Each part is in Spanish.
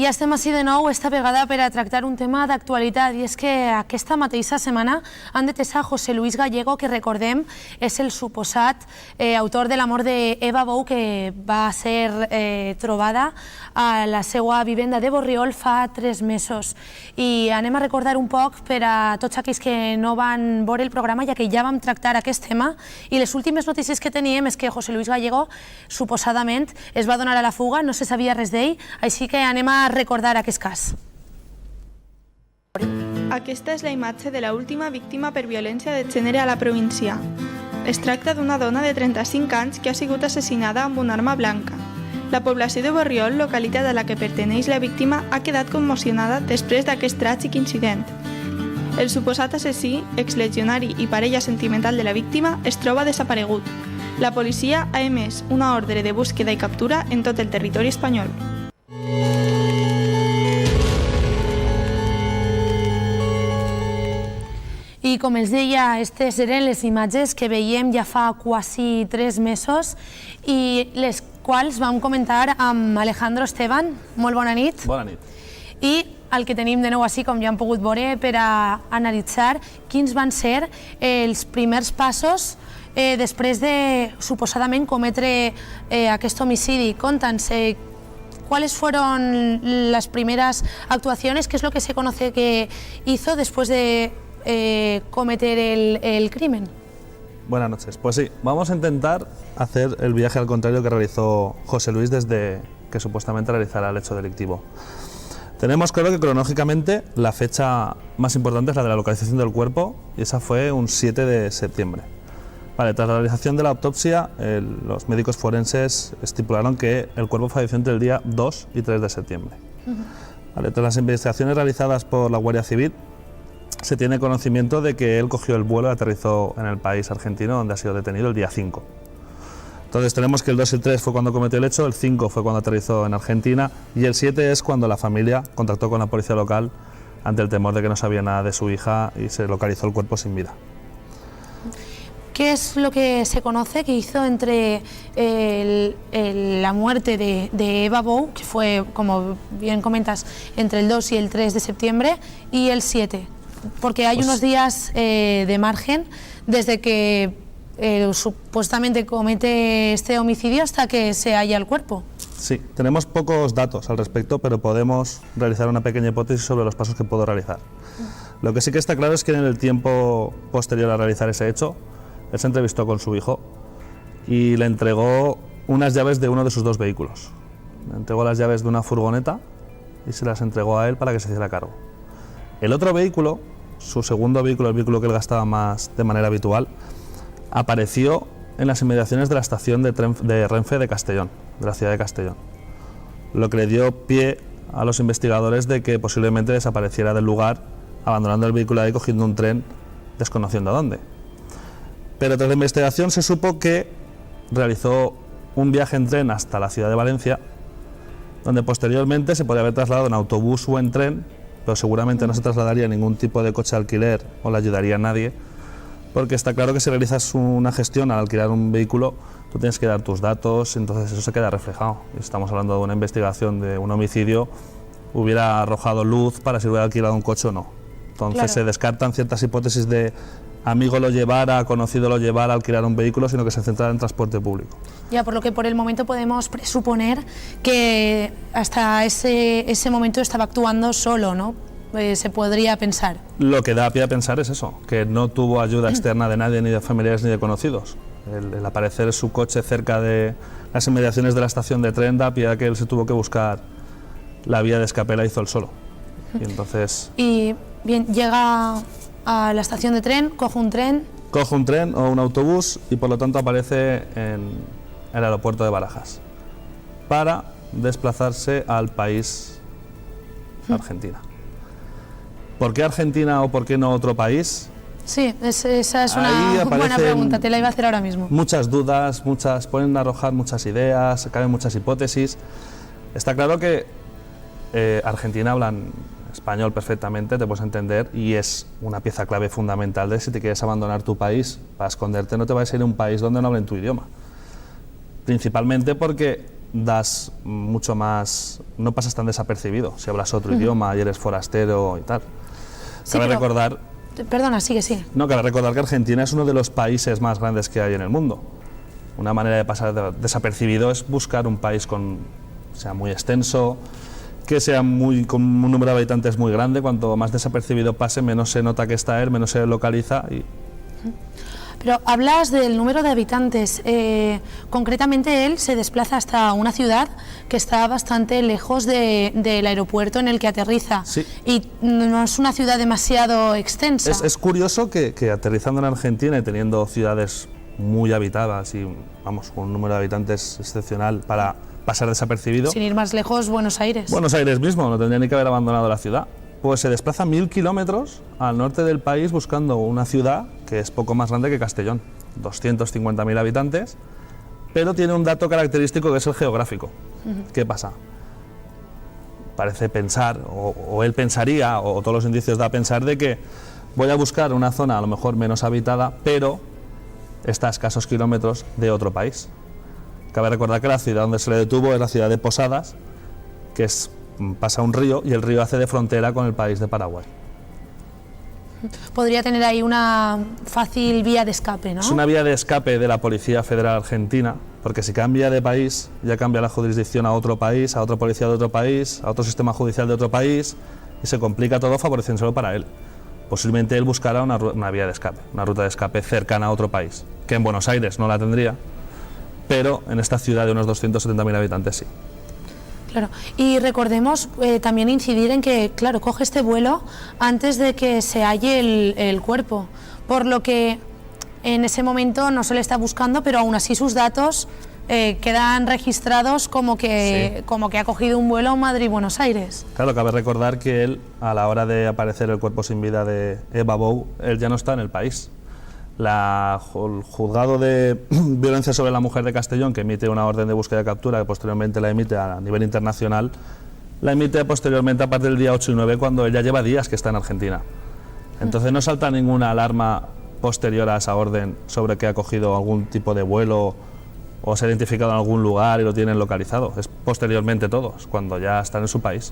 ja estem així de nou esta vegada per a tractar un tema d'actualitat, i és que aquesta mateixa setmana han detès a José Luis Gallego, que recordem és el suposat autor de la mort d'Eva Bou, que va ser trobada a la seva vivenda de Borriol fa 3 mesos. I anem a recordar un poc per a tots aquells que no van veure el programa, ja que ja vam tractar aquest tema, i les últimes notícies que teníem és que José Luis Gallego suposadament es va donar a la fuga, no se sabia res d'ell, així que anem a recordar aquest cas. Aquesta és la imatge de l'última víctima per violència de gènere a la província. Es tracta d'una dona de 35 anys que ha sigut assassinada amb una arma blanca. La població de Borriol, localitat a la que perteneix la víctima, ha quedat commocionada després d'aquest tràgic incident. El suposat assassí, exlegionari i parella sentimental de la víctima, es troba desaparegut. La policia ha emès una ordre de búsqueda i captura en tot el territori espanyol. I com els deia, aquestes eren les imatges que veiem ja fa quasi 3 mesos i les quals vam comentar amb Alejandro Esteban. Molt bona nit. Bona nit. I el que tenim de nou així, com ja hem pogut veure, per a analitzar quins van ser els primers passos després de suposadament cometre aquest homicidi. Conta'ns, ¿cuáles fueron las primeras actuaciones? ¿Qué es lo que se conoce que hizo después de cometer el crimen? Buenas noches. Pues sí, vamos a intentar hacer el viaje al contrario que realizó José Luis desde que supuestamente realizara el hecho delictivo. Tenemos claro que cronológicamente la fecha más importante es la de la localización del cuerpo, y esa fue un 7 de septiembre. Vale, tras la realización de la autopsia, los médicos forenses estipularon que el cuerpo falleció entre el día 2 y 3 de septiembre. Vale, tras las investigaciones realizadas por la Guardia Civil, se tiene conocimiento de que él cogió el vuelo y aterrizó en el país argentino, donde ha sido detenido el día 5. Entonces tenemos que el 2 y el 3 fue cuando cometió el hecho, el 5 fue cuando aterrizó en Argentina y el 7 es cuando la familia contactó con la policía local ante el temor de que no sabía nada de su hija y se localizó el cuerpo sin vida. ¿Qué es lo que se conoce que hizo entre la muerte de Eva Bou, que fue, como bien comentas, entre el 2 y el 3 de septiembre, y el 7? Porque hay unos días de margen desde que supuestamente comete este homicidio hasta que se halla el cuerpo. Sí, tenemos pocos datos al respecto, pero podemos realizar una pequeña hipótesis sobre los pasos que puedo realizar. Lo que sí que está claro es que en el tiempo posterior a realizar ese hecho, él se entrevistó con su hijo y le entregó unas llaves de uno de sus 2 vehículos. Le entregó las llaves de una furgoneta y se las entregó a él para que se hiciera cargo. El otro vehículo, su segundo vehículo, el vehículo que él gastaba más de manera habitual, apareció en las inmediaciones de la estación de Renfe de Castellón, de la ciudad de Castellón, lo que le dio pie a los investigadores de que posiblemente desapareciera del lugar, abandonando el vehículo ahí, cogiendo un tren, desconociendo a dónde. Pero tras la investigación se supo que realizó un viaje en tren hasta la ciudad de Valencia, donde posteriormente se podría haber trasladado en autobús o en tren, pero seguramente no se trasladaría en ningún tipo de coche de alquiler o le ayudaría a nadie, porque está claro que si realizas una gestión al alquilar un vehículo, tú tienes que dar tus datos, entonces eso se queda reflejado. Estamos hablando de una investigación de un homicidio, hubiera arrojado luz para si hubiera alquilado un coche o no. Entonces claro, se descartan ciertas hipótesis de amigo lo llevara, conocido lo llevara a alquilar un vehículo, sino que se centra en transporte público. Ya, por lo que por el momento podemos presuponer que hasta ese momento estaba actuando solo, ¿no? Se podría pensar. Lo que da pie a pensar es eso, que no tuvo ayuda externa de nadie, ni de familiares ni de conocidos. El aparecer su coche cerca de las inmediaciones de la estación de tren da pie a que él se tuvo que buscar la vía de escape, la hizo él solo. Y entonces... Y bien, llega a la estación de tren, coge un tren... Coge un tren o un autobús y por lo tanto aparece en el aeropuerto de Barajas para desplazarse al país Argentina. ¿Por qué Argentina o por qué no otro país? Sí, esa es una buena pregunta, te la iba a hacer ahora mismo. Muchas dudas, pueden arrojar muchas ideas, caben muchas hipótesis. Está claro que Argentina hablan español perfectamente, te puedes entender, y es una pieza clave fundamental de si te quieres abandonar tu país para esconderte, no te vayas a ir a un país donde no hablen tu idioma. Principalmente porque das mucho más, no pasas tan desapercibido si hablas otro idioma y eres forastero y tal. Sí, Cabe pero- recordar, Perdona, sigue. no, cabe recordar que Argentina es uno de los países más grandes que hay en el mundo. Una manera de pasar desapercibido es buscar un país con, sea muy extenso, que sea con un número de habitantes muy grande. Cuanto más desapercibido pase, menos se nota que está él, menos se localiza. Y Pero hablas del número de habitantes. Concretamente, él se desplaza hasta una ciudad que está bastante lejos del aeropuerto en el que aterriza. Sí. Y no es una ciudad demasiado extensa. es curioso que aterrizando en Argentina y teniendo ciudades muy habitadas y, vamos, con un número de habitantes excepcional para pasar desapercibido. Sin ir más lejos, Buenos Aires. Buenos Aires mismo, no tendría ni que haber abandonado la ciudad. Pues se desplaza 1000 kilómetros al norte del país buscando una ciudad que es poco más grande que Castellón, 250.000 habitantes, pero tiene un dato característico que es el geográfico. ¿Qué pasa? Parece pensar, o él pensaría, o todos los indicios da a pensar de que voy a buscar una zona a lo mejor menos habitada, pero está a escasos kilómetros de otro país. Cabe recordar que la ciudad donde se le detuvo es la ciudad de Posadas, que pasa un río y el río hace de frontera con el país de Paraguay. Podría tener ahí una fácil vía de escape, ¿no? Es una vía de escape de la Policía Federal Argentina, porque si cambia de país, ya cambia la jurisdicción a otro país, a otra policía de otro país, a otro sistema judicial de otro país, y se complica todo favoreciéndolo para él. Posiblemente él buscará una vía de escape, una ruta de escape cercana a otro país, que en Buenos Aires no la tendría, pero en esta ciudad de unos 270.000 habitantes sí. Claro, y recordemos también incidir en que, claro, coge este vuelo antes de que se halle el cuerpo, por lo que en ese momento no se le está buscando, pero aún así sus datos quedan registrados como que ha cogido un vuelo Madrid-Buenos Aires. Claro, cabe recordar que él, a la hora de aparecer el cuerpo sin vida de Eva Bou, él ya no está en el país. El juzgado de violencia sobre la mujer de Castellón, que emite una orden de búsqueda y captura, que posteriormente la emite a nivel internacional, la emite posteriormente a partir del día 8 y 9, cuando ella lleva días que está en Argentina. Entonces no salta ninguna alarma posterior a esa orden sobre que ha cogido algún tipo de vuelo o se ha identificado en algún lugar y lo tienen localizado. Es posteriormente todo, es cuando ya están en su país.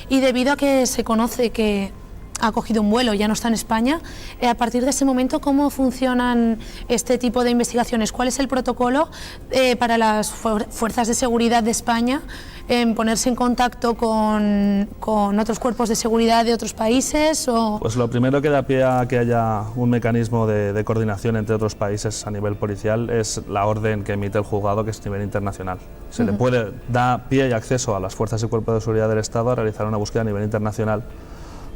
Y debido a que se conoce que ha cogido un vuelo, ya no está en España, a partir de ese momento, ¿cómo funcionan este tipo de investigaciones? ¿Cuál es el protocolo para las fuerzas de seguridad de España en ponerse en contacto con otros cuerpos de seguridad de otros países? Pues lo primero que da pie a que haya un mecanismo de coordinación entre otros países a nivel policial es la orden que emite el juzgado, que es a nivel internacional. Se le da pie y acceso a las fuerzas y cuerpos de seguridad del Estado a realizar una búsqueda a nivel internacional,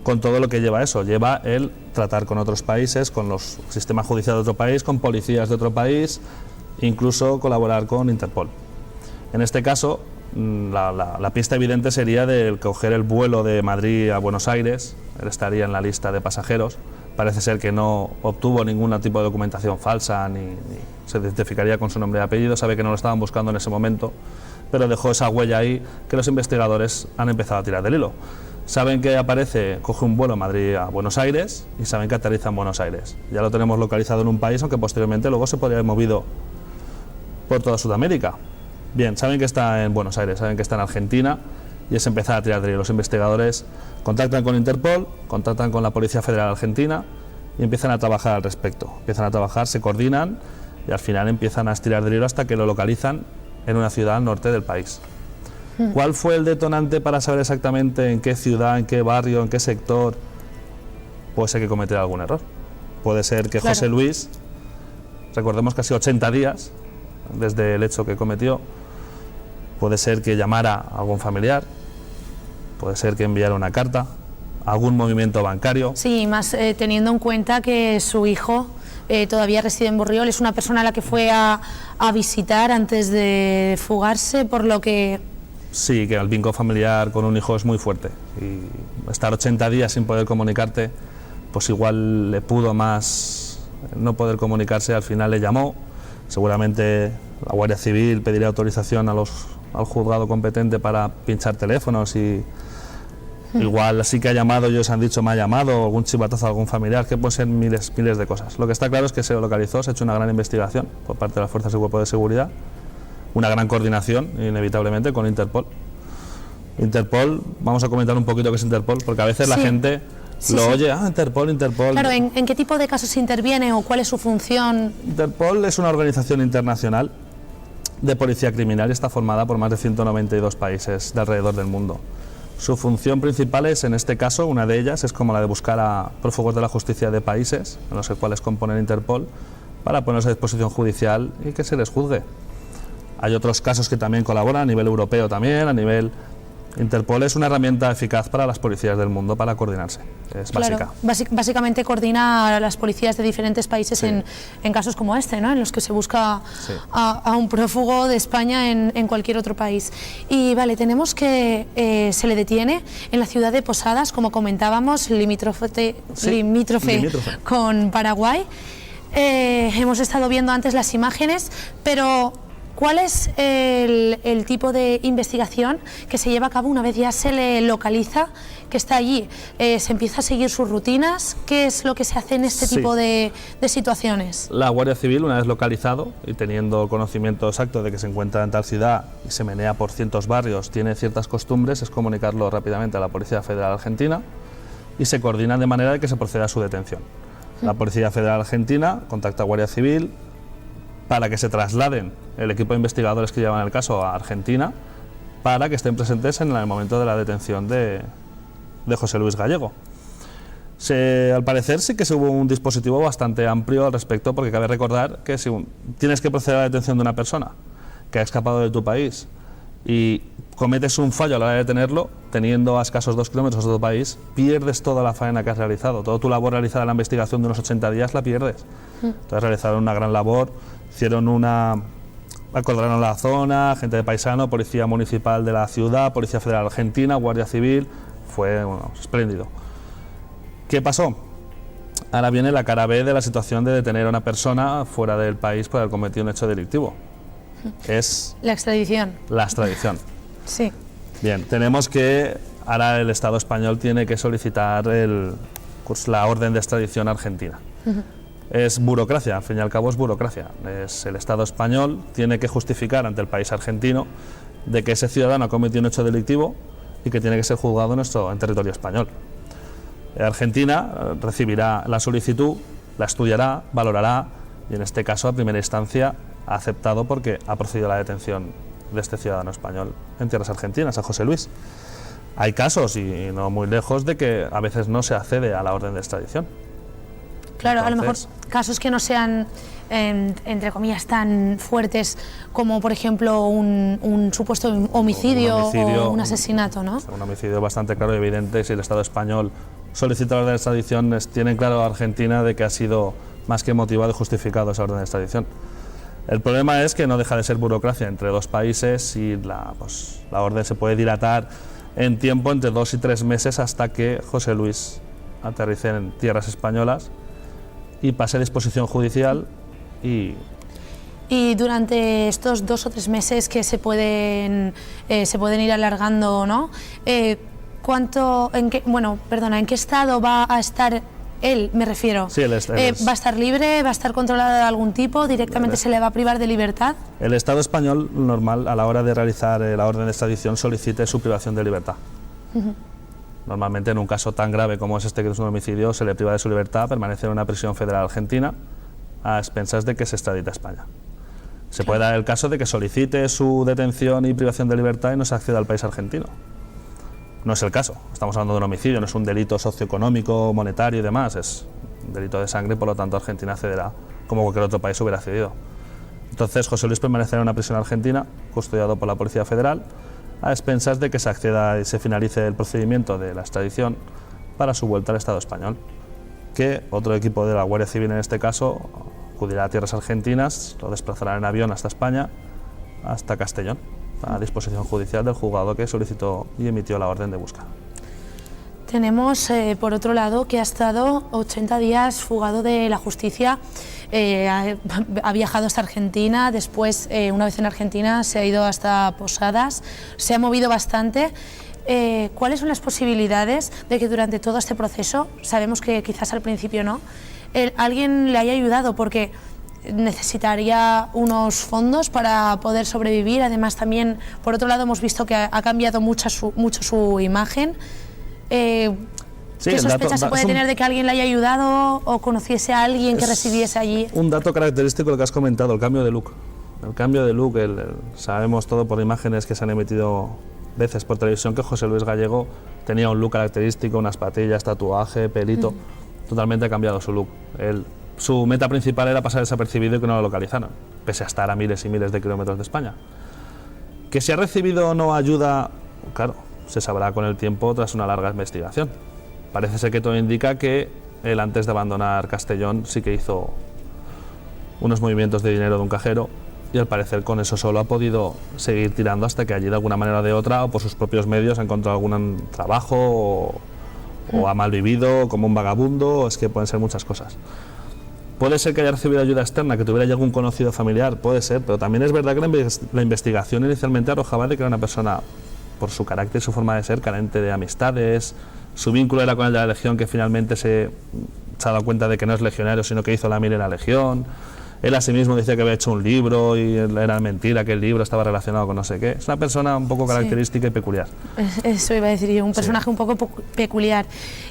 con todo lo que lleva eso. Lleva el tratar con otros países, con los sistemas judiciales de otro país, con policías de otro país, incluso colaborar con Interpol. En este caso, la pista evidente sería de coger el vuelo de Madrid a Buenos Aires. Él estaría en la lista de pasajeros. Parece ser que no obtuvo ningún tipo de documentación falsa, ni se identificaría con su nombre y apellido. Sabe que no lo estaban buscando en ese momento, pero dejó esa huella ahí que los investigadores han empezado a tirar del hilo. Saben que aparece, coge un vuelo Madrid a Buenos Aires y saben que aterriza en Buenos Aires. Ya lo tenemos localizado en un país, aunque posteriormente luego se podría haber movido por toda Sudamérica. Bien, saben que está en Buenos Aires, saben que está en Argentina, y es empezar a tirar de hilo. Los investigadores contactan con Interpol, contactan con la Policía Federal Argentina y empiezan a trabajar al respecto. Empiezan a trabajar, se coordinan y al final empiezan a estirar del hilo hasta que lo localizan en una ciudad al norte del país. ¿Cuál fue el detonante para saber exactamente en qué ciudad, en qué barrio, en qué sector? Puede ser que cometiera algún error. Puede ser que Claro. José Luis, recordemos casi 80 días desde el hecho que cometió, puede ser que llamara a algún familiar, puede ser que enviara una carta, algún movimiento bancario. Sí, más teniendo en cuenta que su hijo todavía reside en Borriol, es una persona a la que fue a visitar antes de fugarse, por lo que... Sí, que el vínculo familiar con un hijo es muy fuerte y estar 80 días sin poder comunicarte, pues igual le pudo más no poder comunicarse. Al final le llamó, seguramente la Guardia Civil pediría autorización al juzgado competente para pinchar teléfonos y igual sí que ha llamado, ellos han dicho me ha llamado, o algún chivatazo a algún familiar, que pueden ser miles de cosas. Lo que está claro es que se localizó, se ha hecho una gran investigación por parte de las fuerzas y cuerpos de seguridad una gran coordinación, inevitablemente, con Interpol. Interpol, vamos a comentar un poquito qué es Interpol, porque a veces la gente oye, Interpol. Claro, ¿en qué tipo de casos interviene o cuál es su función? Interpol es una organización internacional de policía criminal y está formada por más de 192 países de alrededor del mundo. Su función principal es, en este caso, una de ellas es como la de buscar a prófugos de la justicia de países en los cuales componen Interpol para ponerse a disposición judicial y que se les juzgue. Hay otros casos que también colaboran a nivel europeo también, a nivel... Interpol es una herramienta eficaz para las policías del mundo para coordinarse, es básica. Básicamente coordina a las policías de diferentes países en casos como este, ¿no? En los que se busca a un prófugo de España en cualquier otro país. Y vale, tenemos que se le detiene en la ciudad de Posadas, como comentábamos, limítrofe con Paraguay. Hemos estado viendo antes las imágenes, pero ¿cuál es el tipo de investigación que se lleva a cabo una vez ya se le localiza que está allí? ¿Se empieza a seguir sus rutinas? ¿Qué es lo que se hace en este tipo de situaciones? La Guardia Civil, una vez localizado y teniendo conocimiento exacto de que se encuentra en tal ciudad y se menea por cientos barrios, tiene ciertas costumbres, es comunicarlo rápidamente a la Policía Federal Argentina y se coordina de manera de que se proceda a su detención. La Policía Federal Argentina contacta a Guardia Civil para que se trasladen el equipo de investigadores que llevan el caso a Argentina para que estén presentes en el momento de la detención de José Luis Gallego. Al parecer sí que se hubo un dispositivo bastante amplio al respecto, porque cabe recordar que si tienes que proceder a la detención de una persona que ha escapado de tu país y cometes un fallo a la hora de detenerlo, teniendo a escasos 2 kilómetros de tu país, pierdes toda la faena que has realizado, toda tu labor realizada en la investigación de unos 80 días la pierdes. Entonces realizaron una gran labor, acordaron la zona, gente de paisano, policía municipal de la ciudad, Policía Federal Argentina, Guardia Civil, fue espléndido. ¿Qué pasó? Ahora viene la cara B de la situación de detener a una persona fuera del país por haber cometido un hecho delictivo. Es la extradición. La extradición. Sí. Bien, tenemos que ahora el Estado español tiene que solicitar la orden de extradición argentina. Es burocracia, al fin y al cabo es burocracia. El Estado español tiene que justificar ante el país argentino de que ese ciudadano ha cometido un hecho delictivo y que tiene que ser juzgado en territorio español. Argentina recibirá la solicitud, la estudiará, valorará y en este caso a primera instancia ha aceptado porque ha procedido a la detención de este ciudadano español en tierras argentinas, a José Luis. Hay casos, y no muy lejos, de que a veces no se accede a la orden de extradición. Claro, entonces, a lo mejor casos que no sean, entre comillas, tan fuertes como, por ejemplo, un supuesto homicidio o un asesinato, ¿no? Un homicidio bastante claro y evidente. Si el Estado español solicita la orden de extradición, tiene claro a Argentina de que ha sido más que motivado y justificado esa orden de extradición. El problema es que no deja de ser burocracia entre dos países y la orden se puede dilatar en tiempo entre 2 y 3 meses hasta que José Luis aterrice en tierras españolas y pase a disposición judicial. Y durante estos 2 o 3 meses que se pueden ir alargando, ¿no? ¿En qué estado va a estar él, me refiero? Sí, él ¿va a estar libre? ¿Va a estar controlado de algún tipo? ¿Directamente se le va a privar de libertad? El Estado español normal, a la hora de realizar la orden de extradición, solicite su privación de libertad. Normalmente en un caso tan grave como es este, que es un homicidio, se le priva de su libertad, permanece en una prisión federal argentina a expensas de que se extradite a España. Se puede dar el caso de que solicite su detención y privación de libertad y no se acceda al país argentino. No es el caso, estamos hablando de un homicidio, no es un delito socioeconómico, monetario y demás, es un delito de sangre, por lo tanto Argentina accederá como cualquier otro país hubiera accedido. Entonces José Luis permanecerá en una prisión argentina, custodiado por la Policía Federal, a expensas de que se acceda y se finalice el procedimiento de la extradición para su vuelta al Estado español, que otro equipo de la Guardia Civil en este caso acudirá a tierras argentinas, lo desplazará en avión hasta España, hasta Castellón, a disposición judicial del juzgado que solicitó y emitió la orden de búsqueda. Tenemos, por otro lado, que ha estado 80 días fugado de la justicia, ha viajado hasta Argentina, después, una vez en Argentina, se ha ido hasta Posadas, se ha movido bastante. ¿Cuáles son las posibilidades de que durante todo este proceso, sabemos que quizás al principio no, alguien le haya ayudado? Porque necesitaría unos fondos para poder sobrevivir. Además, también, por otro lado, hemos visto que ha cambiado mucho su imagen. ¿Qué sospecha se puede tener de que alguien le haya ayudado o conociese a alguien que residiese allí? Un dato característico de lo que has comentado, el cambio de look. El cambio de look, sabemos todo por imágenes que se han emitido veces por televisión que José Luis Gallego tenía un look característico, unas patillas, tatuaje, pelito, totalmente ha cambiado su look. Su meta principal era pasar desapercibido y que no lo localizaran, pese a estar a miles y miles de kilómetros de España. Que si ha recibido o no ayuda, claro, se sabrá con el tiempo tras una larga investigación. Parece ser que todo indica que él, antes de abandonar Castellón, sí que hizo unos movimientos de dinero de un cajero y al parecer con eso solo ha podido seguir tirando hasta que allí de alguna manera o de otra o por sus propios medios ha encontrado algún trabajo o ha malvivido como un vagabundo, es que pueden ser muchas cosas. Puede ser que haya recibido ayuda externa, que tuviera ya algún conocido familiar, puede ser, pero también es verdad que la investigación inicialmente arrojaba de que era una persona, por su carácter y su forma de ser, carente de amistades. Su vínculo era con el de la Legión, que finalmente se ha dado cuenta de que no es legionario, sino que hizo la mil en la Legión. Él a sí mismo decía que había hecho un libro y era mentira, que el libro estaba relacionado con no sé qué. Es una persona un poco característica y peculiar. Eso iba a decir yo, un personaje un poco peculiar.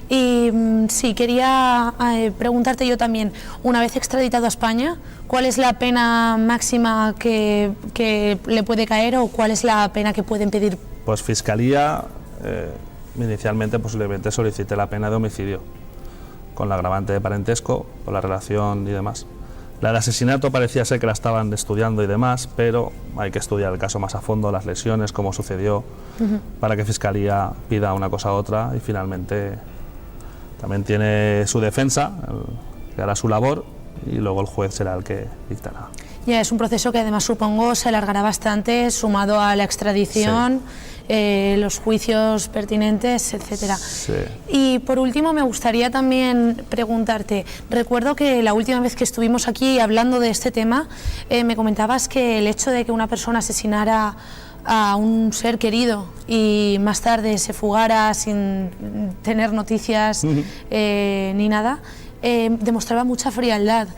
Y sí, quería preguntarte yo también, una vez extraditado a España, ¿cuál es la pena máxima que le puede caer o cuál es la pena que pueden pedir? Pues Fiscalía inicialmente posiblemente solicite la pena de homicidio, con la agravante de parentesco, por la relación y demás. La de asesinato parecía ser que la estaban estudiando y demás, pero hay que estudiar el caso más a fondo, las lesiones, cómo sucedió, para que Fiscalía pida una cosa u otra y finalmente también tiene su defensa, que hará su labor y luego el juez será el que dictará. Ya, es un proceso que además supongo se alargará bastante, sumado a la extradición, los juicios pertinentes, etcétera. Sí. Y por último me gustaría también preguntarte, recuerdo que la última vez que estuvimos aquí hablando de este tema, me comentabas que el hecho de que una persona asesinara a un ser querido y más tarde se fugara sin tener noticias ni nada, demostraba mucha frialdad.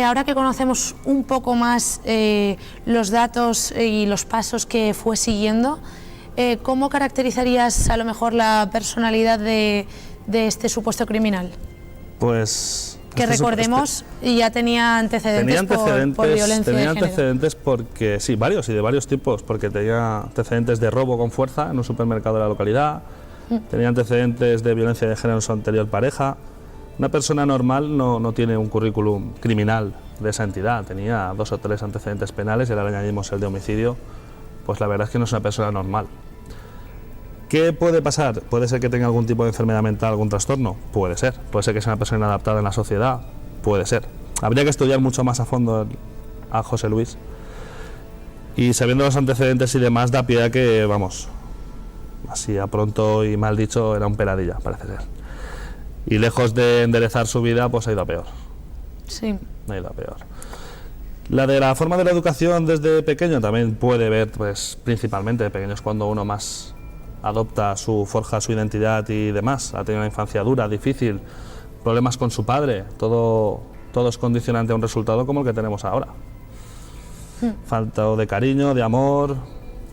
Ahora que conocemos un poco más los datos y los pasos que fue siguiendo, ¿cómo caracterizarías a lo mejor la personalidad de este supuesto criminal? Pues... Que recordemos, ya tenía antecedentes por violencia de género. Tenía antecedentes porque, sí, varios y de varios tipos, porque tenía antecedentes de robo con fuerza en un supermercado de la localidad, tenía antecedentes de violencia de género en su anterior pareja. Una persona normal no tiene un currículum criminal de esa entidad, tenía 2 o 3 antecedentes penales y ahora le añadimos el de homicidio, pues la verdad es que no es una persona normal. ¿Qué puede pasar? ¿Puede ser que tenga algún tipo de enfermedad mental, algún trastorno? Puede ser. ¿Puede ser que sea una persona inadaptada en la sociedad? Puede ser. Habría que estudiar mucho más a fondo a José Luis. Y sabiendo los antecedentes y demás, da pie a que, vamos, así a pronto y mal dicho, era un peladilla, parece ser. Y lejos de enderezar su vida, pues ha ido a peor. Sí. Ha ido a peor. La de la forma de la educación desde pequeño también puede ver, pues principalmente de pequeños, cuando uno más adopta forja su identidad y demás. Ha tenido una infancia dura, difícil, problemas con su padre, todo es condicionante a un resultado como el que tenemos ahora. Falta de cariño, de amor,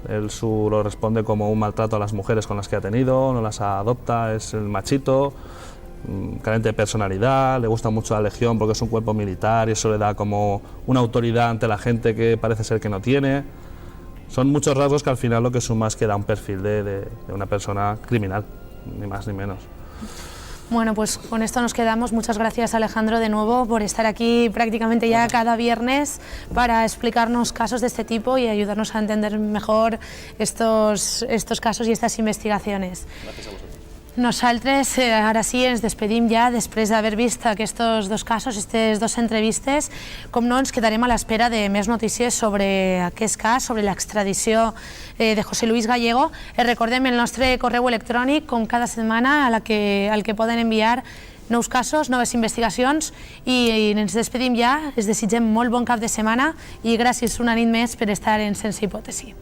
él lo responde como un maltrato a las mujeres con las que ha tenido, no las adopta, es el machito, carente de personalidad, le gusta mucho la Legión porque es un cuerpo militar y eso le da como una autoridad ante la gente que parece ser que no tiene. Son muchos rasgos que al final lo que suma es que da un perfil de una persona criminal, ni más ni menos. Bueno, pues con esto nos quedamos. Muchas gracias, Alejandro, de nuevo por estar aquí prácticamente ya cada viernes para explicarnos casos de este tipo y ayudarnos a entender mejor estos casos y estas investigaciones. Gracias a vosotros. Nosaltres, ara sí, ens despedim ja després d'haver vist aquests 2 casos, aquestes 2 entrevistes. Com no, ens quedarem a l'espera de més notícies sobre aquest cas, sobre l'extradició de José Luis Gallego. Recordem el nostre correu electrònic, com cada setmana, al que poden enviar nous casos, noves investigacions, i ens despedim ja. Es desitgem molt bon cap de setmana i gràcies una nit més per estar en Sense Hipòtesi.